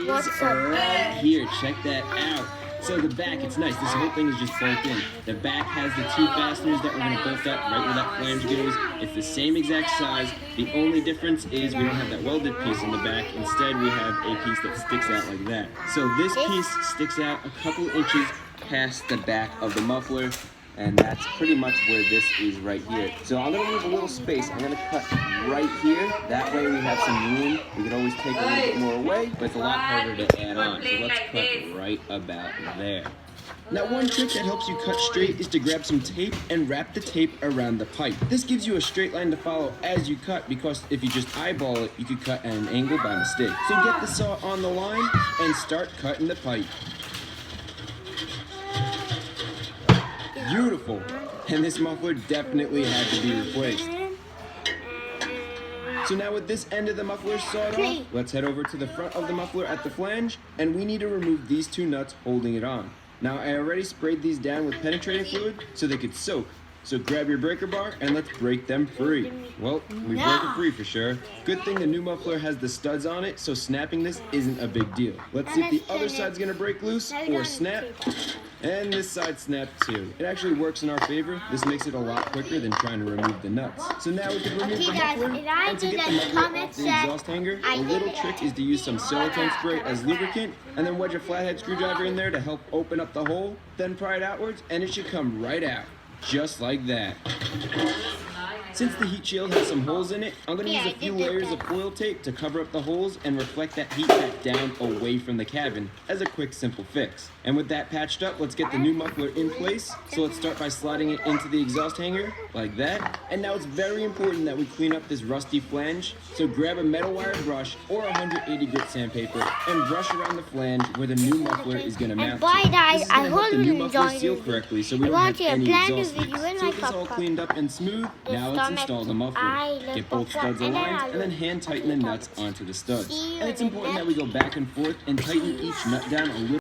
What's right here. Check that out. So the back, it's nice. This whole thing is just bolt in. The back has the two fasteners that we're going to bolt up right where that flange goes. It's the same exact size. The only difference is we don't have that welded piece in the back. Instead, we have a piece that sticks out like that. So this piece sticks out a couple inches past the back of the muffler. And that's pretty much where this is right here. So I'm gonna leave a little space. I'm gonna cut right here. That way we have some room. We can always take a little bit more away, but it's a lot harder to add on. So let's cut right about there. Now one trick that helps you cut straight is to grab some tape and wrap the tape around the pipe. This gives you a straight line to follow as you cut, because if you just eyeball it, you could cut at an angle by mistake. So get the saw on the line and start cutting the pipe. Beautiful. And this muffler definitely had to be replaced. So now with this end of the muffler sawed off, let's head over to the front of the muffler at the flange, and we need to remove these two nuts holding it on. Now I already sprayed these down with penetrating fluid so they could soak. So grab your breaker bar and let's break them free. Well, we broke it free for sure. Good thing the new muffler has the studs on it, so snapping this isn't a big deal. Let's see if the other side's gonna break loose or snap. And this side snapped too. It actually works in our favor. This makes it a lot quicker than trying to remove the nuts. So now we can remove the muffler. And to get the muffler off the exhaust hanger, a little trick is to use some silicone spray as lubricant, and then wedge a flathead screwdriver in there to help open up the hole. Then pry it outwards, and it should come right out. Just like that. Since the heat shield has some holes in it, I'm going to use a few layers of foil tape to cover up the holes and reflect that heat back down away from the cabin as a quick, simple fix. And with that patched up, let's get the new muffler in place. So let's start by sliding it into the exhaust hanger, like that. And now it's very important that we clean up this rusty flange. So grab a metal wire brush or 180 grit sandpaper and brush around the flange where the new muffler is going to mount to. This is going to help the new muffler seal correctly so we don't have any exhaust leaks. So it's all cleaned up and smooth. Now let's install the muffler. Get both studs aligned and then hand tighten the nuts onto the studs. And it's important that we go back and forth and tighten each nut down a little.